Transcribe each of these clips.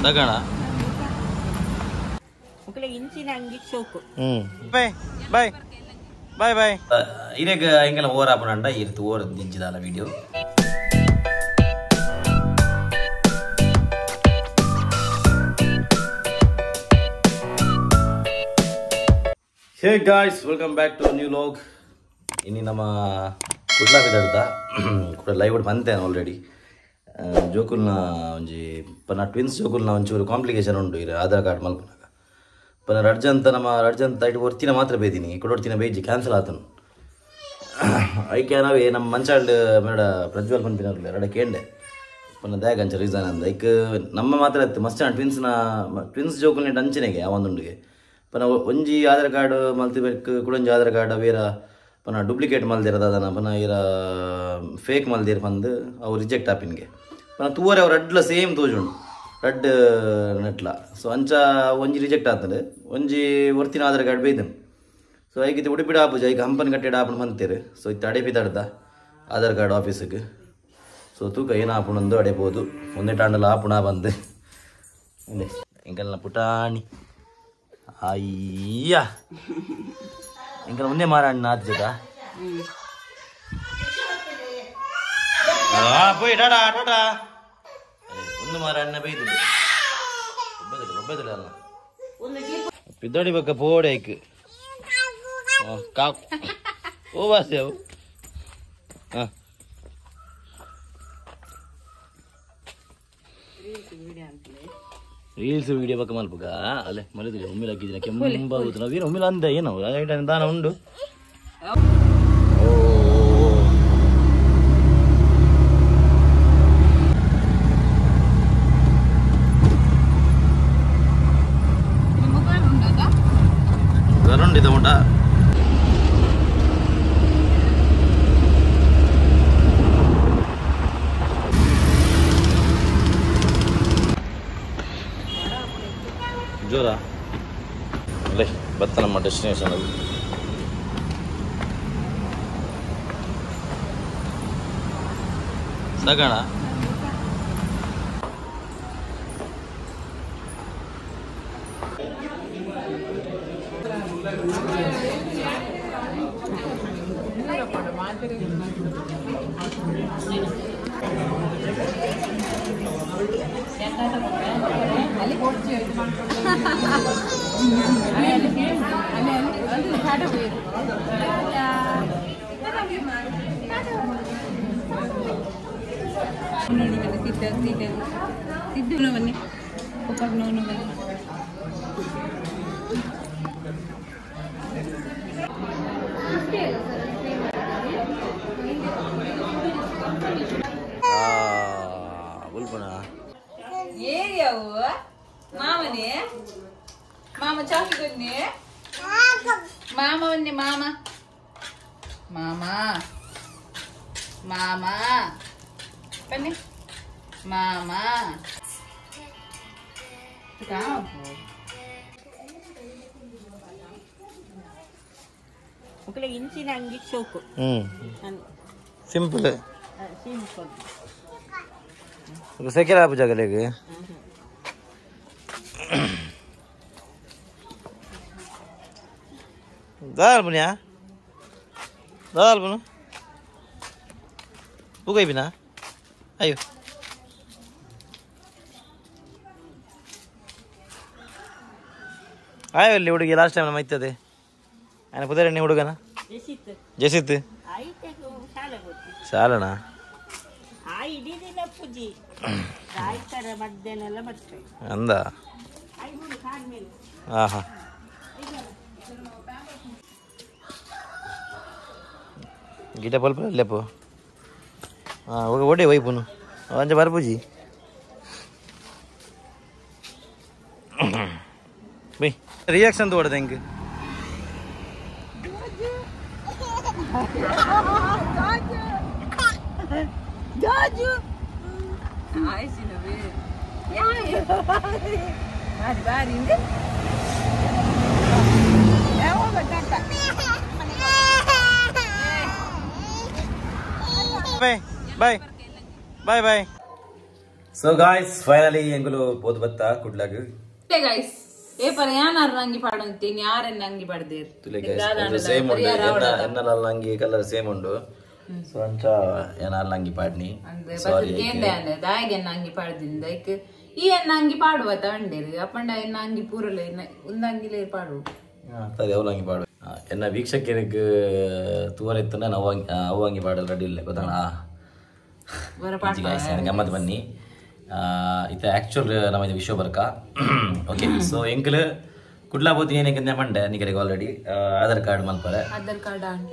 ಸಗಣ ಬಾಯ್ ಬಾಯ್ ಬಾಯ್ bye ಇರೇಗ ಹಿಂಗೆಲ್ಲ over ಆಪಣಂಡ ಇರ್ತು ಓವರ್ ದಿಂಚಿದಲ್ಲ video. Hey guys, welcome back to new vlog. ಇನ್ನು ನಮ್ಮ ಕುಡ್ಲ ಬಿದ್ದಾಡ್ದ ಕೂಡ ಲೈವ್ ಬಂತೇನೆ ಆಲ್ರೆಡಿ. ಜೋಕುಲ್ನ ಒಂಜಿ ಪನ್ನ ಟ್ವಿನ್ಸ್ ಜೋಕುಲ್ನ ಒಂಚೂರು ಕಾಂಪ್ಲಿಕೇಶನ್ ಉಂಟು ಇರ ಆಧಾರ್ ಕಾರ್ಡ್ ಮಲ್ಪನಾಗ ಪನ್ನ ರಡ್ಜಂತ ಐಟು ಹೊರ್ತಿನ ಮಾತ್ರ ಬೇಯ್ತೀನಿ ಕೊಡೊಡ್ತಿನ ಬೇಯ್ಜಿ ಕ್ಯಾನ್ಸಲ್ ಆತನು ಐಕೆ ನಾವೇ ನಮ್ಮ ಮಂಚಾಳ್ದು ಮೇಡ ಪ್ರಜ್ವಲ್ ಪನ್ಪಿನವ್ರಲ್ಲ ಎರಡ ಕೇಂಡೆ ಪನ್ನ ದ್ಯಾಗ ಅಂಚ ರೀಸನ್ ಅಂದ ಐಕ್ ನಮ್ಮ ಮಾತ್ರ ಇತ್ತು ಮಸ್ತ್ ಟ್ವಿನ್ಸ್ ಜೋಕುಲ್ನ ಅಂಚನೆಗೆ ಆ ಒಂದುಂಡಿಗೆ ಪನ್ನ ಒಂಜಿ ಆಧಾರ್ ಕಾರ್ಡ್ ಮಲ್ತಿಬೇಕು ಕುಡೊಂಜಿ ಆಧಾರ್ ಕಾರ್ಡ್ ಅವೇರ ಪನ್ನ ಡೂಪ್ಲಿಕೇಟ್ ಮಲ್ದಿರೋದು ಅದನ್ನು ಪನ್ನ ಇರ ಫೇಕ್ ಮಲ್ದಿರು ಬಂದು ಅವು ರಿಜೆಕ್ಟ್ ಆಪಿನ್ಗೆ ಪನ್ನ ತೂವರೆ ಅವ್ರು ಅಡ್ಲ ಸೇಮ್ ತೋಜುಂಡು ರಡ್ ನೆಟ್ಲ. ಸೊ ಅಂಚ ಒಂಜಿ ರಿಜೆಕ್ಟ್ ಆಗ್ತದೆ, ಒಂಜಿ ವರ್ತಿನ ಆಧಾರ್ ಕಾರ್ಡ್ ಬೇಯ್ದನು. ಸೊ ಐಗಿತ್ತು ಉಡುಪಿಡ ಆಪುಜ ಈಗ ಹಂಪನ್ ಕಟ್ಟೆಡ್ ಆಪಣ ಬಂತೀರಿ. ಸೊ ಇತ್ತು ಅಡೆಪಿದಾಡ್ದ ಆಧಾರ್ ಕಾರ್ಡ್ ಆಫೀಸಿಗೆ. ಸೊ ತೂಕ ಏನು ಆಪಣಂದು ಅಡೆಬೋದು ಒಂದೇ ಟಾಂಡಲ್ಲ ಆಪಣ ಬಂದು ಎಂಕಲ್ನ ಪುಟಾಣಿ ಅಯ್ಯ ಎಂಕಲ್ ಒಂದೇ ಮಾರಾಣ ಆದ போய் டாடா டாடா ಒಂದು ಮಾರಣ್ಣ ಬೈದು ಒಬ್ಬದಿಲ್ಲ ಪಿದ್ದೋಡಿ ಬಕ್ಕ ಪೋಡೇಕ್ ಕಾಕು ಓ ಬಾಸೆ ಅವು ರೀಲ್ಸ್ ವಿಡಿಯೋ ಬಕ್ಕ ಮಲ್ಪಗ ಅಲ್ಲೇ ಮಲಿದಿಲ್ಲ ಒಮ್ಮಿಲ ಹಾಕಿದ್ದೀನಿ ಕೆಂಬಾಗುತ್ತ ನಾವೇನು ಒಮ್ಮಿಲ ಅಂದ ಏನೋ ದಾನ ಉಂಡು. ಗರುಂಡಿದ ಊಟ ಜೋರ ಅಲ್ಲೇ ಬತ್ತ ನಮ್ಮ ಡೆಸ್ಟಿನೇಷನ್ ಅಲ್ಲಿ. ಸಗಣ ಬನ್ನಿ మామని మామ చాకుని మామ ఉంది మామ మామ మామ పని మామ ఒకళ్ళ ఇంచి ನಂಗೆ ಚೋಕು simple ಸೆಕೆರ ಜಾಗಲೆಗೆ Dal punya, dal punya, bukai bina, ayo. Ayo li udah last time nama itu deh, ane putar ini udah kan? Jesit. Salah na. Ayo di dina puji, ayo cara madden ala matte. Anda. Ayo bulu kan mil. Aha. ಗಿಡ pulse ಅಲ್ಲಪ್ಪ ಹಾಂ ಓಡೆ ವೈಪುನು ಅಂಚ ಬರ್ಪುಜಿ by reaction ತೋಡದ ಹೆಂಗೆ ಜಾಜು ಆಯ್ಸಿನವೇ ಬಾರಿ ಬಾರಿ ಇಂದೆ ಯಾವ ಬಟಾಟ ಬಾಯ್ ಬಾಯ್ ಬಾಯ್ ಬಾಯ್ so guys finally ಎಂಗುಲು ಪೋದು ಬತ್ತ ಕುಡ್ಲಾಗ ಗೈಸ್ ಏ ಪರ ಯಾನಾರು ನಂಗೆ ಪಾಡಂತೀನಿ ಯಾರನ್ನ ನಂಗೆ ಪಾಡ್ದೇರು ಸೇಮ್ ಉಂಡು ಎನ್ನಲ ನಂಗೆ ಕಲರ್ ಸೇಮ್ ಉಂಡು ಸೊ ಅಂಚ ಏನಾರ ನಂಗೆ ಪಾಡ್ನಿ ಸಾರಿ ದಾಯಿಗೆ ನಂಗೆ ಪಾಡ್ದಿಂದ ಐಕ್ ಈ ಎನ್ನ ಅಂಗಿ ಪಾಡುವ ತಂಡೇರು ಅಪ್ಪಂಡ ಎನ್ನ ಅಂಗಿ ಪೂರಲೆ ಒಂದಂಗಿಲೇ ಪಾಡು ಸರಿ ಅವಳು ಹಂಗೆ ಪಾಡು ಎನ್ನ ವೀಕ್ಷಕರಿಗೆ ತೂವರೆತ್ತನ ನಾವು ಅವು ಹಂಗೆ ಪಾಡಲು ರೆಡಿ ಇಲ್ಲ ಗೊತ್ತಾಣ ಗಮ್ಮತ್ ಬನ್ನಿ ಇದು ಆ್ಯಕ್ಚುಲ್ ನಮ್ಮ ಇದು ವಿಶ್ವ ಬರ್ಕ ಓಕೆ ಸೊ ಎಂಕಲ್ ಕುಡ್ಲಾ ಬೋತಿ ಏನಕ್ಕೆ ಪಂಡೆ ನಿಮಗೆ ಆಲ್ರೆಡಿ ಆಧಾರ್ ಕಾರ್ಡ್ ಮಲ್ಪರೆ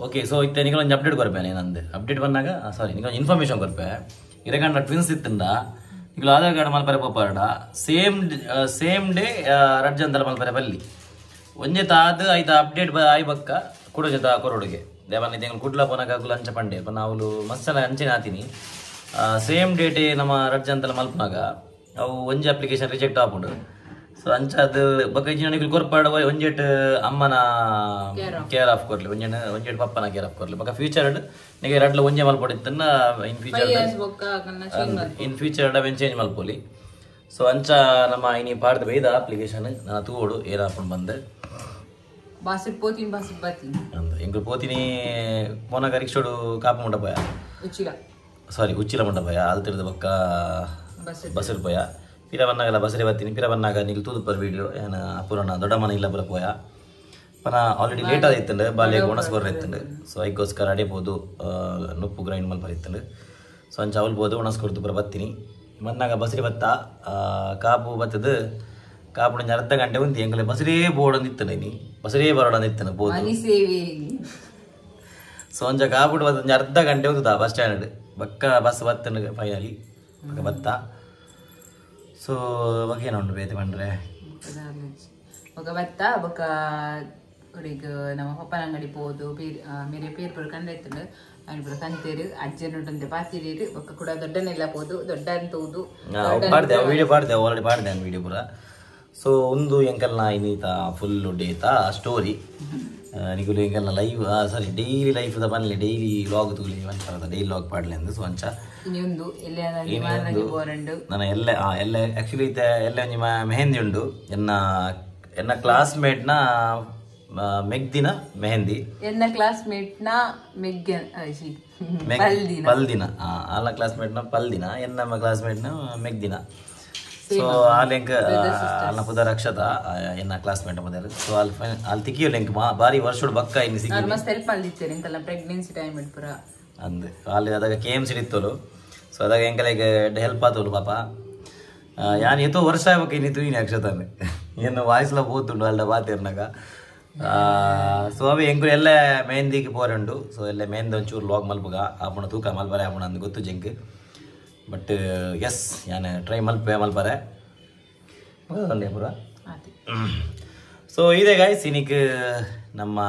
ಓಕೆ ಸೊ ಇತ್ತೆ ನಿಮಗೆ ಒಂದು ಅಪ್ಡೇಟ್ ಕೊರ್ಪೆ ಏನಂದು ಅಪ್ಡೇಟ್ ಬಂದಾಗ ಸಾರಿ ನಿಮಗೆ ಒಂದು ಇನ್ಫಾರ್ಮೇಶನ್ ಕೊರ್ಪೆ ಇರಕಂಡ ಟ್ವಿನ್ಸ್ ಇತ್ತಿಂದ ಈಗ ಆಧಾರ್ ಕಾರ್ಡ್ ಮಲ್ಪರೆ ಪೋಪಾರಡ ಸೇಮ್ ಡೇ ರಡ್ಜಂತಲ ಮಲ್ಪರೆ ಬಲ್ಲಿ ಒಂಜೆ ತಾದು ಐತ ಅಪ್ಡೇಟ್ ಆಯ್ ಬಕ್ಕ ಕೊಡೋ ಜೊತೆ ಕೊರೋಡಿಗೆ ದೇವನ ತೆಂಗಳು ಕುಡ್ಲ ಪೋನಾಗಲು ಅಂಚ ಪಂಡೆ ನಾವು ಮಸ್ಸಲ ಅಂಚೆನ ಆತೀನಿ ಸೇಮ್ ಡೇಟೇ ನಮ್ಮ ರಡ್ಜಂತಲ ಮಲ್ಪನಾಗ ಅವು ಒಂಜೆ ಅಪ್ಲಿಕೇಶನ್ ರಿಜೆಕ್ಟ್ ಆಗ್ಬಿಡು ಸೊ ಅಂಚ ಅದು ಬಕ್ಕ ಇಂಜಿನಿಯರ್ ಕೊರ್ಪಾಡ ಒಂಜೆಟ್ ಅಮ್ಮನ ಕೇರ್ ಆಫ್ ಕೊರ್ಲಿ ಒಂಜೆಟ್ ಪಪ್ಪನ ಕೇರ್ ಆಫ್ ಕೊರ್ಲಿ ಬಕ್ಕ ಫ್ಯೂಚರ್ ನಿಮಗೆ ರಡ್ಲ ಒಂಜೆ ಮಲ್ಪಡಿತ್ತನ್ನ ಇನ್ ಫ್ಯೂಚರ್ ಅವೇನು ಚೇಂಜ್ ಮಲ್ಪೋಲಿ ಸೊ ಅಂಚ ನಮ್ಮ ಇನಿ ಪಾಡ್ದ ಬೈದ ಅಪ್ಲಿಕೇಶನ್ ನಾನು ತೂಡು ಏನಾಪುಂಡು ಬಂದೆ ಎಂಕು ಪೋತಿನಿ ಪೋನಾಗ ರಿಕ್ಷೋಡು ಕಾಪು ಮುಂಡ ಪೋಯ ಸಾರಿ ಉಚ್ಚಿಲ ಮುಂಡ ಪೋಯ ಅದು ತಿಳಿದ ಬಕ್ಕ ಬಸ್ಸರು ಪೋಯ ಪಿರ ಬನ್ನಾಗಲ್ಲ ಬಸರೆ ಬರ್ತೀನಿ ಪಿರ ಬನ್ನಾಗ ನೀವು ತೂದು ಪರ್ ವೀಡಿಯೋ ಏನು ಪುರಾಣ ದೊಡ್ಡ ಮನೆ ಇಲ್ಲ ಬರ ಪೋಯ ಪನ ಆಲ್ರೆಡಿ ಲೇಟ್ ಆದಿತ್ತಂಡು ಬಾಲ್ಯ ಒಣಸ್ಕೊರ್ರ ಇತ್ತಂಡು ಸೊ ಅದಕ್ಕೋಸ್ಕರ ಅಡಿಬೋದು ನುಪ್ಪು ಗ್ರೈಂಡ್ ಮಲ್ಪರ್ ಇತ್ತಂಡು ಸೊ ಅಂಚ ಅವಲ್ಬೋದು ಒಣಸ್ಕೊಡ್ತು ಪುರ ಬರ್ತೀನಿ ಮನ್ನಾಗ ಬಸರಿ ಬತ್ತ ಕಾಪು ಬತ್ತದು ಕಾಪು ಅರ್ಧ ಗಂಟೆ ಉಂಟು ಎಂಗಲೆ ಬಸರೇ ಬೋರ್ಡಂದಿತ್ತನೆ ನೀ ಬಸರೇ ಬರೋಡಂದಿತ್ತನೆ ಬೋದು ಸೊ ಒಂಜ ಕಾಪುಡು ಬತ್ತ ಅರ್ಧ ಗಂಟೆ ಉಂಟು ಬಸ್ ಸ್ಟ್ಯಾಂಡ್ ಬಕ್ಕ ಬಸ್ ಬತ್ತನು ಫೈನಲಿ ಬಕ್ಕ ಬತ್ತ ಸೊ ಬಗ್ಗೆ ಏನೋ ಬೇತೆ ಬಂದ್ರೆ ఒక బత్త ఒక ನಮ್ಮ ಪಪ್ಪನ ಅಂಗಡಿ పోదు ಮೇರೆ ಪೇರ್ ಪುರ ಕಂಡೈತಂಡು ఆయన ಪುರ ಕಂತೇರು ಅಜ್ಜನುಂಟಂತೆ ಪಾತಿರೇರು ಒಕ್ಕ ಕೂಡ ದೊಡ್ಡನೆಲ್ಲ పోదు ದೊಡ್ಡ ಅಂತೂದು ಪಾಡ್ದೆ ವಿಡಿಯೋ ಪಾಡ್ದೆ ಆಲ್ರೆಡಿ ಪಾಡ್ದೆ ನಾನು ವಿಡಿಯೋ ಪುರ ಸೊ ಒಂದು ಎಂಕಲ್ನ ಇನ್ನೀತ ಫುಲ್ ಡೇತ ಸ್ಟೋರಿ ನಿಗುಲು ಎಂಕಲ್ನ ಲೈವ್ ಸಾರಿ ಡೈಲಿ ಲೈಫ್ ಬನ್ಲಿ ಡೈಲಿ ವ್ಲಾಗ್ ತೂಲಿ ಒಂಚರದ ಡೈಲಿ ವ್ಲಾಗ್ ಪಾಡ್ಲಿ ಅಂದು ಸೊ ಅಂಚ ನನ್ನ ಎಲ್ಲ ಆ್ಯಕ್ಚುಲಿ ಇತ್ತೆ ಎಲ್ಲ ಒಂಜಿ ಮೆಹಂದಿ ಉಂಡು ಎನ್ನ ಕ್ಲಾಸ್ಮೇಟ್ನ ಮೆಗ್ದಿನ ಮೆಹಂದಿ ಎನ್ನ ಕ್ಲಾಸ್ಮೇಟ್ನ ಪಲ್ದಿನ ಆಲ ಕ್ಲಾಸ್ಮೇಟ್ನ ಪಲ್ದಿನ ಎನ್ನ ಕ್ಲಾಸ್ಮೇಟ್ನ ಮೆಗ್ದಿನ ಸೊ ಆಲೆಂಕ್ ಅಲ್ಲ ಪುದ ರಕ್ಷತ ಎನ್ನ ಕ್ಲಾಸ್ಮೇಟ್ ಮೊದಲು ಸೊ ಅಲ್ಲಿ ತಿಕ್ಕಿಯೋ ಲೆಂಕ್ ಬಾರಿ ವರ್ಷೋಡು ಬಕ್ಕ ಇನ್ನು ಸಿಕ್ಕಿ ಪ್ರೆಗ್ನೆನ್ಸಿ ಟೈಮ್ ಪುರ ಅಂದು ಅಲ್ಲಿ ಅದಾಗ KMC ಇತ್ತೋಲು ಸೊ ಅದಾಗ ಎಂಕಲೆಗೆ ಹೆಲ್ಪ್ ಆತೋಲು ಪಾಪ ಯಾನ್ ಎತ್ತೋ ವರ್ಷ ಆಗ್ಬೇಕು ಇನ್ನಿತ್ತು ನೀನು ಅಕ್ಷತಾನೆ ಏನು ವಾಯ್ಸ್ಲ ಹೋಗ್ತುಂಡು ಅಲ್ಲ ಬಾತಿರ್ನಾಗ ಸೊ ಅವೆ ಎಂಕು ಎಲ್ಲ ಮೆಹಂದಿಗೆ ಪೋರಂಡು ಸೊ ಎಲ್ಲ ಮೆಹಂದಿ ಒಂಚೂರು ಲಾಗ್ ಮಲ್ಪಗ ಆಪಣ ತೂಕ ಮಲ್ಪರೆ ಆಪಣ ಅಂದು ಗೊತ್ತು ಜಂಕ್ ಬಟ್ ಎಸ್ ಯಾನು ಟ್ರೈ ಮಲ್ಪರೆ ಪೂರ ಸೊ ಇದೆ ಗಾಯ್ಸ್ ಇನ್ನಿಕ್ ನಮ್ಮ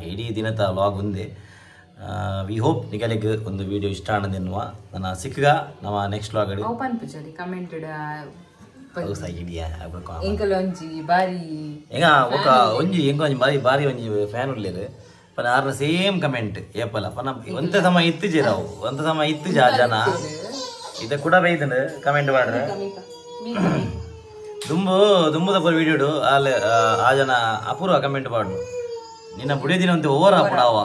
ಇಡೀ ದಿನದ ವ್ಲಾಗ್ ಒಂದೇ ವಿ ಹೋಪ್ ನಿಗಲಿಗೆ ಒಂದು ವಿಡಿಯೋ ಇಷ್ಟ ಆನಂದೆನ್ನುವ ನನ್ನ ಸಿಕ್ಕ ನಮ್ಮ ನೆಕ್ಸ್ಟ್ ವ್ಲಾಗ್ ಬಾರಿ ಒಂಜಿ ಫ್ಯಾನ್ ಉಳ್ಳೇರು ಪನ ಆರ್ನ ಸೇಮ್ ಕಮೆಂಟ್ ಏಪಲ್ಲ ಪನ ಒಂತ ಸಮ ಇತ್ತು ಜೀರಾವು ಒಂತ ಸಮ ಇತ್ತು ಜನ ಇದ ಕೂಡ ಬೈತಂಡು ಕಮೆಂಟ್ ಮಾಡ್ರೆ ದುಂಬುದ ಪರ ವಿಡಿಯೋಡು ಅಲ್ಲಿ ಆ ಜನ ಅಪೂರ್ವ ಕಮೆಂಟ್ ಪಾಡು ನಿನ್ನ ಬುಡಿ ದಿನ ಅಂತ ಓವರ್ ಹಾಪಣ ಅವ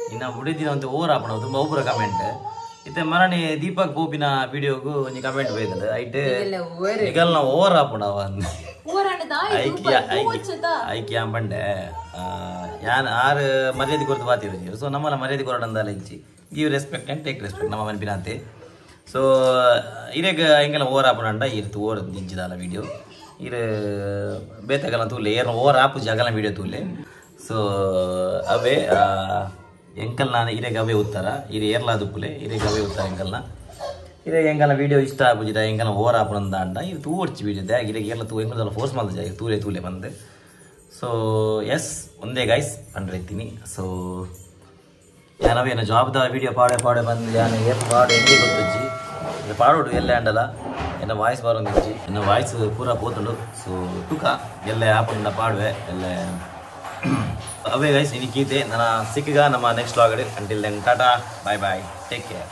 ನಿನ್ನ ಬುಡಿ ದಿನ ಅಂತ ಓವರ್ ಹಾಪಣ ತುಂಬ ಒಬ್ಬರ ಕಮೆಂಟ್ ಇತ್ತೆ ಮರಣಿ ದೀಪಕ್ ಪೋಪಿನ ವಿಡಿಯೋಗೂ ಒಂಜಿ ಕಮೆಂಟ್ ಬೈತಂಡು ಐಟ್ ಈಗಲ್ಲ ನಾವು ಓವರ್ ಹಾಪಣ ಅವ ಐಕ್ಯ ಪಂಡೆ ಯಾನ್ ಆರು ಮರ್ಯಾದೆ ಕೊರತು ಬಾತಿರು ಸೊ ನಮ್ಮಲ್ಲ ಮರ್ಯಾದೆ ಕೊರಡಂದಲ್ಲ ಇಂಚಿ give respect and take respect ನಮ್ಮ ಮನ್ಪಿನಂತೆ ಸೊ ಇರೇಗ ಹೆಂಗೆಲ್ಲ ಓವರ್ ಆಪಣಂಡ ಇರ್ತು ಓವರ್ ದಿಂಚಿದಲ್ಲ ವಿಡಿಯೋ ಇರು ಬೇತಾಗಲ್ಲ ತೂಲೆ ಏರ್ನ ಓವರ್ ಆಪು ಜಾಗಲ್ಲ ವಿಡಿಯೋ ತೂಲೆ ಸೊ ಅವೇ ಎಂಕಲ್ ನಾನು ಇರೇಗ ಅವೇ ಉತ್ತರ ಇದು ಏರ್ಲಾದ ಪುಲೆ ಇರೇಗ ಅವೇ ಉತ್ತರ ಎಂಕಲ್ನ ಇರೇಗ ಎಂಕಲ್ನ ವಿಡಿಯೋ ಇಷ್ಟ ಆಗುಜಿದ ಎಂಕಲ್ನ ಓವರ್ ಆಪಣಂದ ಅಂಡ ಇದು ತೂ ಹೊಡ್ಚಿ ವಿಡಿಯೋ ದ್ಯಾಗ ಇರೇಗ ಎಲ್ಲ ತೂ ಎಂಕಲ್ ಫೋರ್ಸ್ ಮಾಡ್ದ ಜಾಗ ತೂಲೆ ಬಂದೆ ಸೊ ಎಸ್ ಒಂದೇ ಗೈಸ್ ಪಂಡ್ರೈತೀನಿ ಸೊ ಯಾನವೇನು ಜಾಬ್ದ ವಿಡಿಯೋ ಪಾಡೆ ಬಂದು ಯಾನು ಏನು ಪಾಡು ಹೆಂಗೆ ಗೊತ್ತಜ್ಜಿ ಇದು ಪಾಡೋಡು ಎಲ್ಲ ಅಂಡಲ್ಲ ಎನ್ನ ವಾಯ್ಸ್ ಬರೋಂಗಿಜ್ಜಿ ಎನ್ನ ವಾಯ್ಸ್ ಪೂರ ಪೋತುಂಡು ಸೊ ತೂಕ ಎಲ್ಲ ಆಪಂಡ ಪಾಡುವೆ ಎಲ್ಲ ಅವೇ ಗೈಸ್ ಇನಿ ಕೀತೆ ನನ್ನ ಸಿಕ್ಕ ನಮ್ಮ next vlog until then tata bye take care